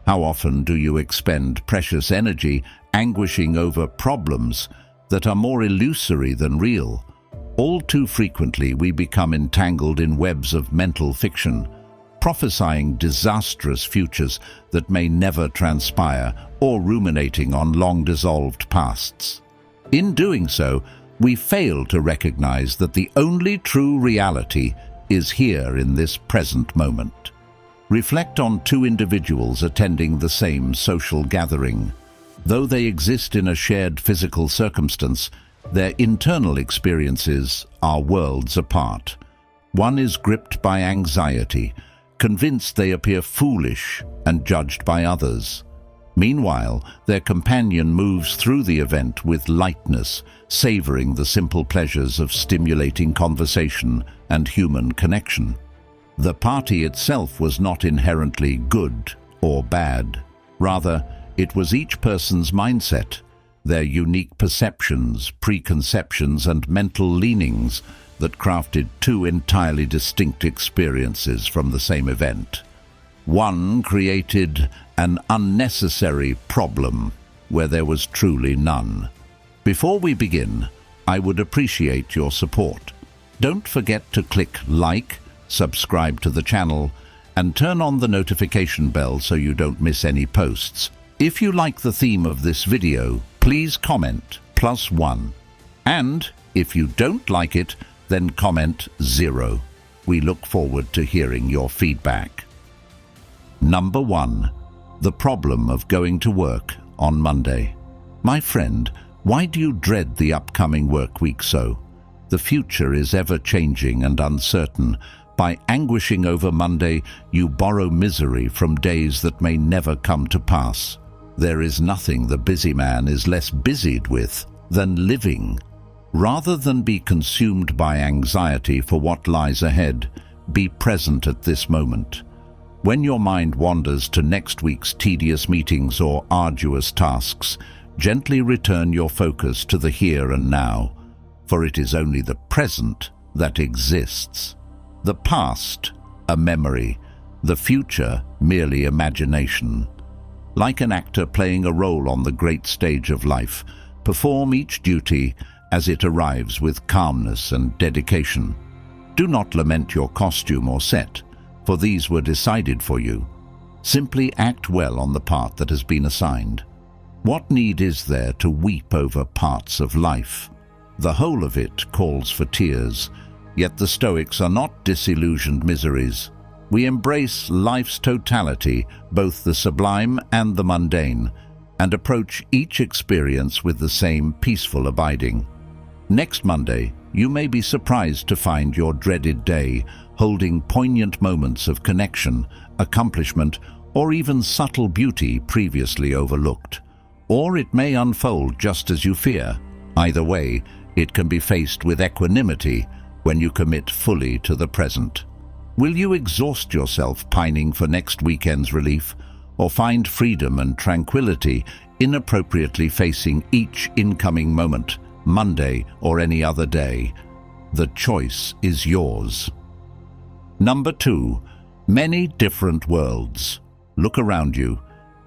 How often do you expend precious energy anguishing over problems that are more illusory than real? All too frequently we become entangled in webs of mental fiction, prophesying disastrous futures that may never transpire, or ruminating on long-dissolved pasts. In doing so, we fail to recognize that the only true reality is here in this present moment. Reflect on two individuals attending the same social gathering. Though they exist in a shared physical circumstance, their internal experiences are worlds apart. One is gripped by anxiety, convinced they appear foolish and judged by others. Meanwhile, their companion moves through the event with lightness, savoring the simple pleasures of stimulating conversation and human connection. The party itself was not inherently good or bad. Rather, it was each person's mindset, their unique perceptions, preconceptions, and mental leanings that crafted two entirely distinct experiences from the same event. One created an unnecessary problem where there was truly none. Before we begin, I would appreciate your support. Don't forget to click like, subscribe to the channel, and turn on the notification bell so you don't miss any posts. If you like the theme of this video, please comment +1. And if you don't like it, then comment 0. We look forward to hearing your feedback. Number 1. The problem of going to work on Monday. My friend, why do you dread the upcoming work week so? The future is ever-changing and uncertain. By anguishing over Monday, you borrow misery from days that may never come to pass. There is nothing the busy man is less busied with than living. Rather than be consumed by anxiety for what lies ahead, be present at this moment. When your mind wanders to next week's tedious meetings or arduous tasks, gently return your focus to the here and now, for it is only the present that exists. The past, a memory; the future, merely imagination. Like an actor playing a role on the great stage of life, perform each duty as it arrives with calmness and dedication. Do not lament your costume or set, for these were decided for you. Simply act well on the part that has been assigned. What need is there to weep over parts of life? The whole of it calls for tears, yet the Stoics are not disillusioned miseries. We embrace life's totality, both the sublime and the mundane, and approach each experience with the same peaceful abiding. Next Monday, you may be surprised to find your dreaded day holding poignant moments of connection, accomplishment, or even subtle beauty previously overlooked. Or it may unfold just as you fear. Either way, it can be faced with equanimity when you commit fully to the present. Will you exhaust yourself pining for next weekend's relief, or find freedom and tranquility inappropriately facing each incoming moment, Monday or any other day? The choice is yours. Number 2. Many different worlds. Look around you.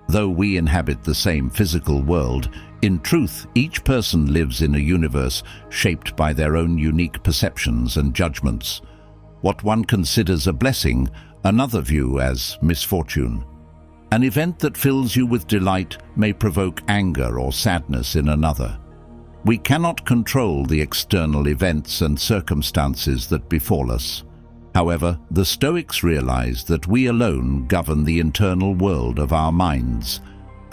Though we inhabit the same physical world, in truth, each person lives in a universe shaped by their own unique perceptions and judgments. What one considers a blessing, another view as misfortune. An event that fills you with delight may provoke anger or sadness in another. We cannot control the external events and circumstances that befall us. However, the Stoics realize that we alone govern the internal world of our minds,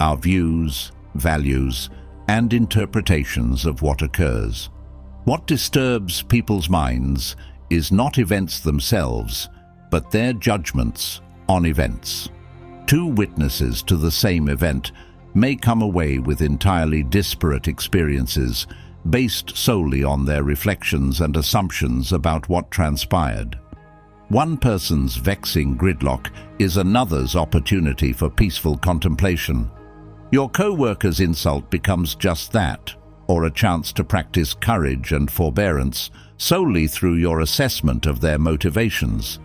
our views, values, and interpretations of what occurs. What disturbs people's minds is not events themselves, but their judgments on events. Two witnesses to the same event may come away with entirely disparate experiences, based solely on their reflections and assumptions about what transpired. One person's vexing gridlock is another's opportunity for peaceful contemplation. Your co-worker's insult becomes just that, or a chance to practice courage and forbearance solely through your assessment of their motivations.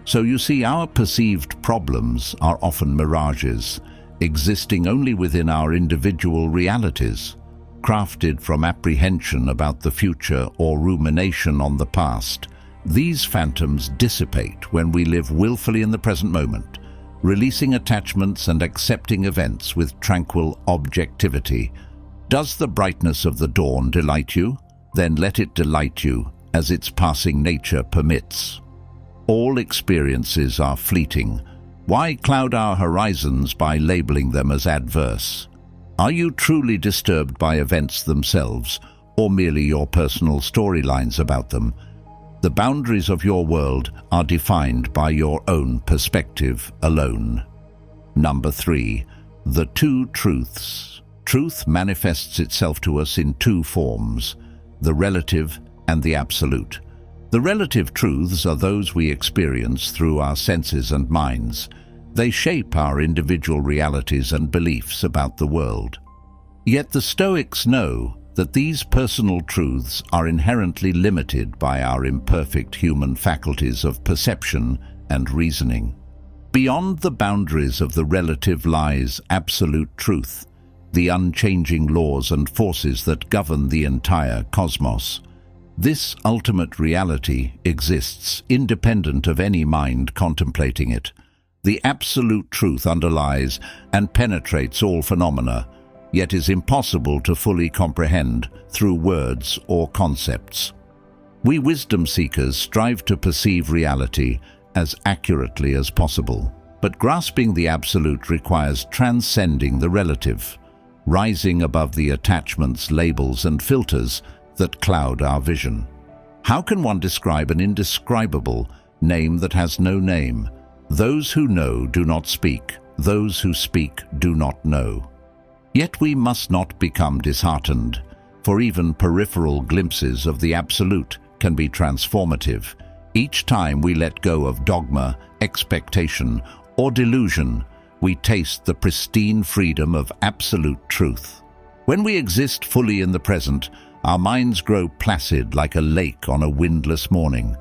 So you see, our perceived problems are often mirages, existing only within our individual realities, crafted from apprehension about the future or rumination on the past. These phantoms dissipate when we live willfully in the present moment, releasing attachments and accepting events with tranquil objectivity. Does the brightness of the dawn delight you? Then let it delight you as its passing nature permits. All experiences are fleeting. Why cloud our horizons by labeling them as adverse? Are you truly disturbed by events themselves, or merely your personal storylines about them? The boundaries of your world are defined by your own perspective alone. Number 3. The two truths. Truth manifests itself to us in two forms, the relative and the absolute. The relative truths are those we experience through our senses and minds. They shape our individual realities and beliefs about the world. Yet the Stoics know that these personal truths are inherently limited by our imperfect human faculties of perception and reasoning. Beyond the boundaries of the relative lies absolute truth, the unchanging laws and forces that govern the entire cosmos. This ultimate reality exists independent of any mind contemplating it. The absolute truth underlies and penetrates all phenomena, yet is impossible to fully comprehend through words or concepts. We wisdom seekers strive to perceive reality as accurately as possible, but grasping the absolute requires transcending the relative, rising above the attachments, labels, and filters that cloud our vision. How can one describe an indescribable name that has no name? Those who know do not speak, those who speak do not know. Yet we must not become disheartened, for even peripheral glimpses of the absolute can be transformative. Each time we let go of dogma, expectation, or delusion, we taste the pristine freedom of absolute truth. When we exist fully in the present, our minds grow placid like a lake on a windless morning.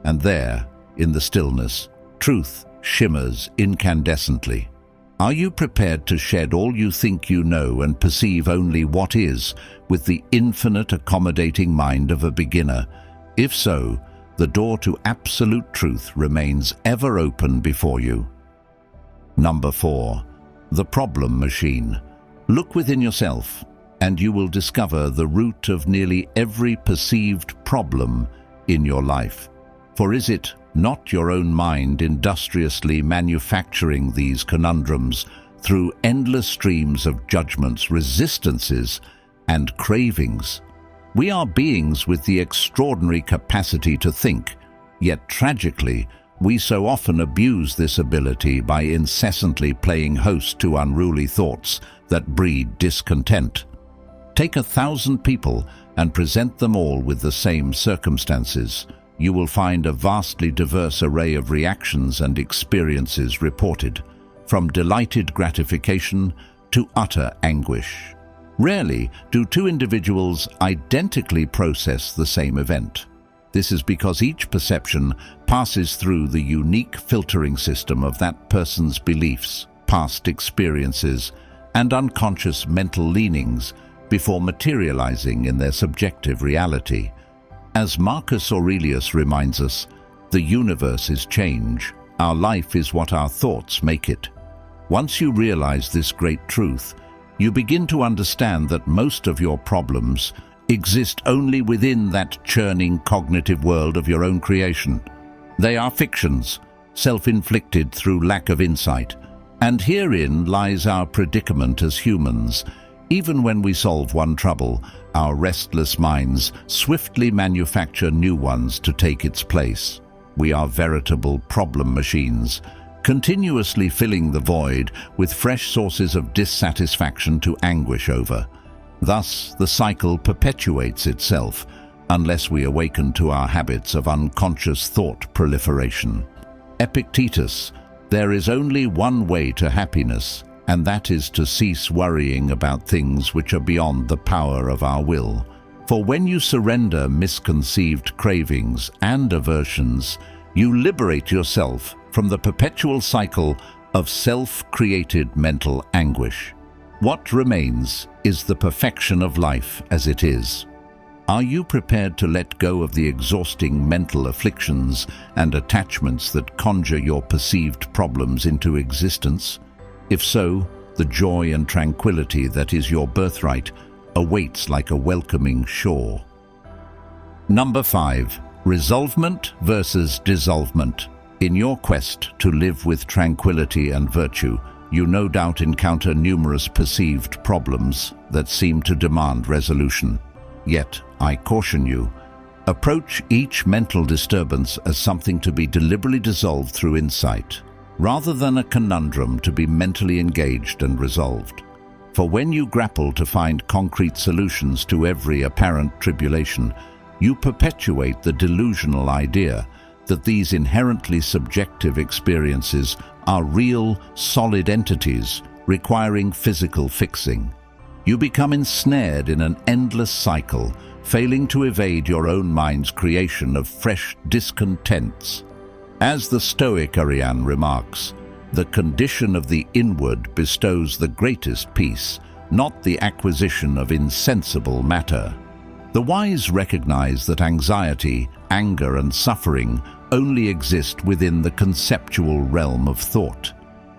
And there, in the stillness, truth shimmers incandescently. Are you prepared to shed all you think you know and perceive only what is, with the infinite accommodating mind of a beginner? If so, the door to absolute truth remains ever open before you. Number 4. The problem machine. Look within yourself, and you will discover the root of nearly every perceived problem in your life. For is it not your own mind industriously manufacturing these conundrums through endless streams of judgments, resistances, and cravings? We are beings with the extraordinary capacity to think, yet tragically, we so often abuse this ability by incessantly playing host to unruly thoughts that breed discontent. Take 1,000 people and present them all with the same circumstances. You will find a vastly diverse array of reactions and experiences reported, from delighted gratification to utter anguish. Rarely do two individuals identically process the same event. This is because each perception passes through the unique filtering system of that person's beliefs, past experiences, and unconscious mental leanings before materializing in their subjective reality. As Marcus Aurelius reminds us, the universe is change. Our life is what our thoughts make it. Once you realize this great truth, you begin to understand that most of your problems exist only within that churning cognitive world of your own creation. They are fictions, self-inflicted through lack of insight. And herein lies our predicament as humans. Even when we solve one trouble, our restless minds swiftly manufacture new ones to take its place. We are veritable problem machines, continuously filling the void with fresh sources of dissatisfaction to anguish over. Thus, the cycle perpetuates itself unless we awaken to our habits of unconscious thought proliferation. Epictetus, there is only one way to happiness, and that is to cease worrying about things which are beyond the power of our will. For when you surrender misconceived cravings and aversions, you liberate yourself from the perpetual cycle of self-created mental anguish. What remains is the perfection of life as it is. Are you prepared to let go of the exhausting mental afflictions and attachments that conjure your perceived problems into existence? If so, the joy and tranquility that is your birthright awaits like a welcoming shore. Number 5. Resolvement versus dissolvement. In your quest to live with tranquility and virtue, you no doubt encounter numerous perceived problems that seem to demand resolution. Yet, I caution you, approach each mental disturbance as something to be deliberately dissolved through insight, rather than a conundrum to be mentally engaged and resolved. For when you grapple to find concrete solutions to every apparent tribulation, you perpetuate the delusional idea that these inherently subjective experiences are real, solid entities requiring physical fixing. You become ensnared in an endless cycle, failing to evade your own mind's creation of fresh discontents. As the Stoic Arian remarks, the condition of the inward bestows the greatest peace, not the acquisition of insensible matter. The wise recognize that anxiety, anger, and suffering only exist within the conceptual realm of thought.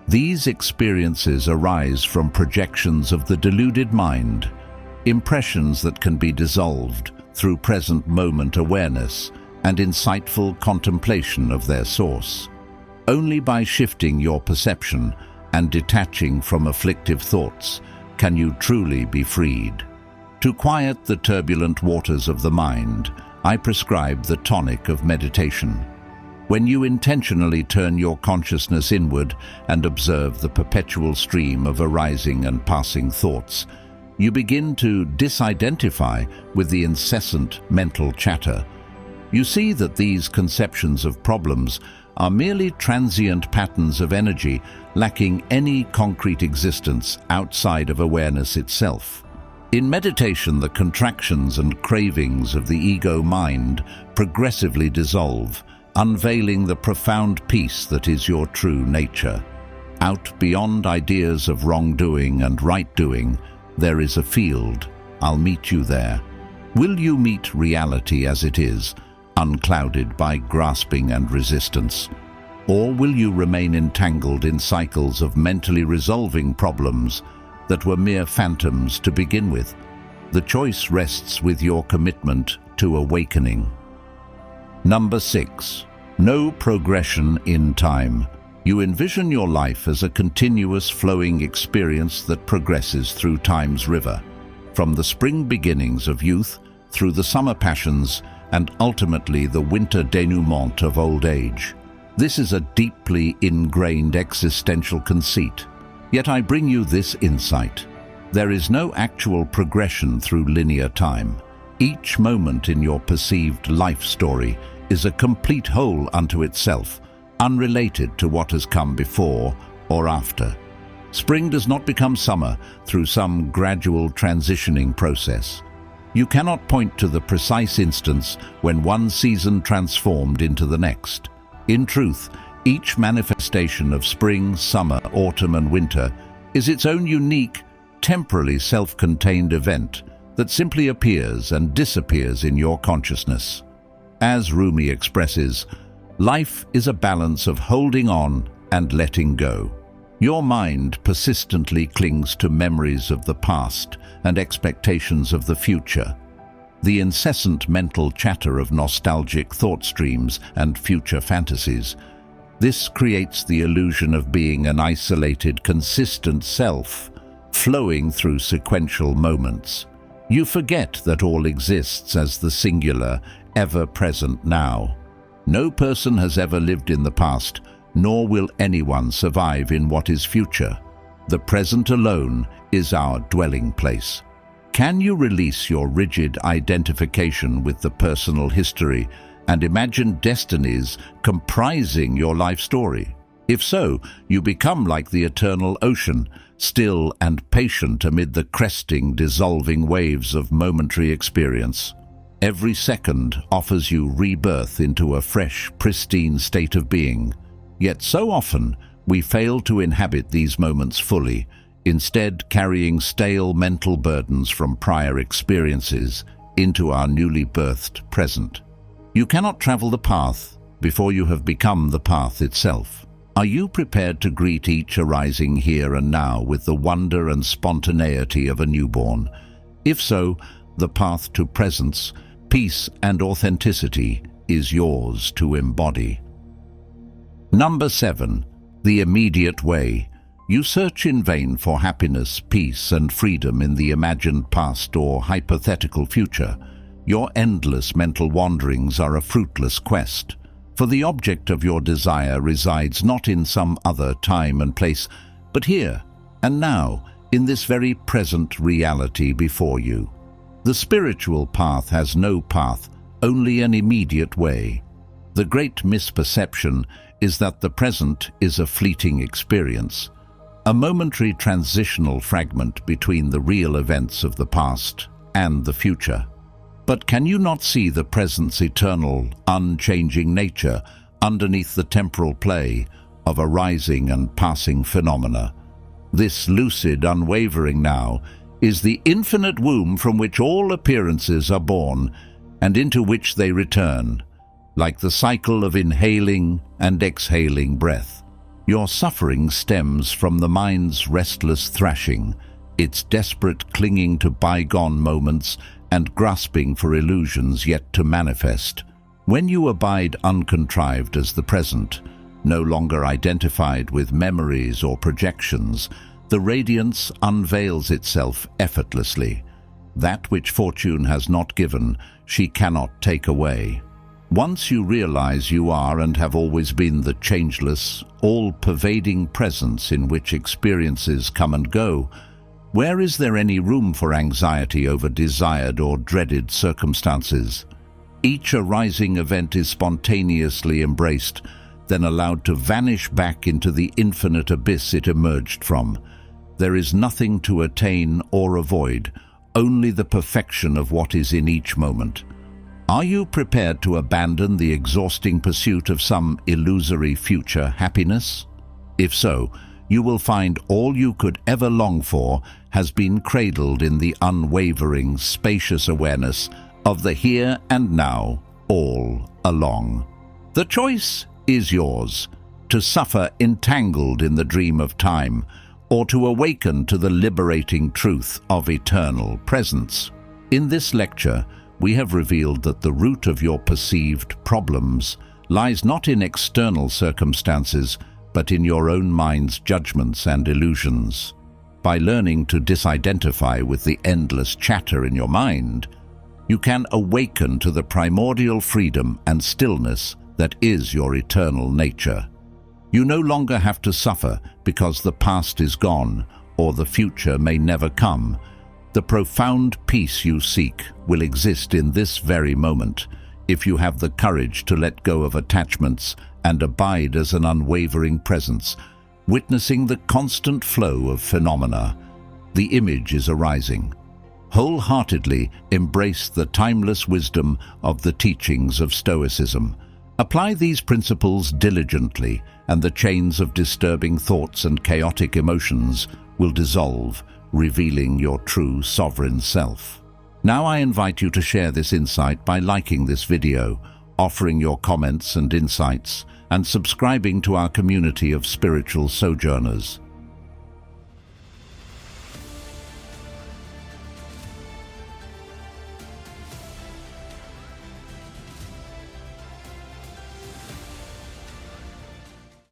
These experiences arise from projections of the deluded mind, impressions that can be dissolved through present moment awareness and insightful contemplation of their source. Only by shifting your perception and detaching from afflictive thoughts can you truly be freed. To quiet the turbulent waters of the mind, I prescribe the tonic of meditation. When you intentionally turn your consciousness inward and observe the perpetual stream of arising and passing thoughts, you begin to disidentify with the incessant mental chatter. You see that these conceptions of problems are merely transient patterns of energy lacking any concrete existence outside of awareness itself. In meditation, the contractions and cravings of the ego mind progressively dissolve, unveiling the profound peace that is your true nature. Out beyond ideas of wrongdoing and right-doing, there is a field. I'll meet you there. Will you meet reality as it is, unclouded by grasping and resistance? Or will you remain entangled in cycles of mentally resolving problems that were mere phantoms to begin with? The choice rests with your commitment to awakening. Number 6. No progression in time. You envision your life as a continuous flowing experience that progresses through time's river, from the spring beginnings of youth through the summer passions and ultimately the winter denouement of old age. This is a deeply ingrained existential conceit. Yet I bring you this insight. There is no actual progression through linear time. Each moment in your perceived life story is a complete whole unto itself, unrelated to what has come before or after. Spring does not become summer through some gradual transitioning process. You cannot point to the precise instance when one season transformed into the next. In truth, each manifestation of spring, summer, autumn, and winter is its own unique, temporally self-contained event that simply appears and disappears in your consciousness. As Rumi expresses, life is a balance of holding on and letting go. Your mind persistently clings to memories of the past and expectations of the future. The incessant mental chatter of nostalgic thought streams and future fantasies. This creates the illusion of being an isolated, consistent self, flowing through sequential moments. You forget that all exists as the singular, ever-present now. No person has ever lived in the past, nor will anyone survive in what is future. The present alone is our dwelling place. Can you release your rigid identification with the personal history and imagine destinies comprising your life story? If so, you become like the eternal ocean, still and patient amid the cresting, dissolving waves of momentary experience. Every second offers you rebirth into a fresh, pristine state of being. Yet so often, we fail to inhabit these moments fully, instead carrying stale mental burdens from prior experiences into our newly birthed present. You cannot travel the path before you have become the path itself. Are you prepared to greet each arising here and now with the wonder and spontaneity of a newborn? If so, the path to presence, peace and authenticity is yours to embody. Number 7. The immediate way. You search in vain for happiness, peace and freedom in the imagined past or hypothetical future. Your endless mental wanderings are a fruitless quest. For the object of your desire resides not in some other time and place, but here and now, in this very present reality before you. The spiritual path has no path, only an immediate way. The great misperception is that the present is a fleeting experience, a momentary transitional fragment between the real events of the past and the future. But can you not see the present's eternal, unchanging nature underneath the temporal play of arising and passing phenomena? This lucid, unwavering now is the infinite womb from which all appearances are born and into which they return, like the cycle of inhaling and exhaling breath. Your suffering stems from the mind's restless thrashing, its desperate clinging to bygone moments and grasping for illusions yet to manifest. When you abide uncontrived as the present, no longer identified with memories or projections, the radiance unveils itself effortlessly. That which fortune has not given, she cannot take away. Once you realize you are and have always been the changeless, all-pervading presence in which experiences come and go, where is there any room for anxiety over desired or dreaded circumstances? Each arising event is spontaneously embraced, then allowed to vanish back into the infinite abyss it emerged from. There is nothing to attain or avoid, only the perfection of what is in each moment. Are you prepared to abandon the exhausting pursuit of some illusory future happiness? If so, you will find all you could ever long for has been cradled in the unwavering, spacious awareness of the here and now, all along. The choice is yours, to suffer entangled in the dream of time, or to awaken to the liberating truth of eternal presence. In this lecture, we have revealed that the root of your perceived problems lies not in external circumstances, but in your own mind's judgments and illusions. By learning to disidentify with the endless chatter in your mind, you can awaken to the primordial freedom and stillness that is your eternal nature. You no longer have to suffer because the past is gone or the future may never come. The profound peace you seek will exist in this very moment if you have the courage to let go of attachments and abide as an unwavering presence, witnessing the constant flow of phenomena. The image is arising. Wholeheartedly embrace the timeless wisdom of the teachings of Stoicism. Apply these principles diligently, and the chains of disturbing thoughts and chaotic emotions will dissolve, revealing your true sovereign self. Now I invite you to share this insight by liking this video, offering your comments and insights, and subscribing to our community of spiritual sojourners.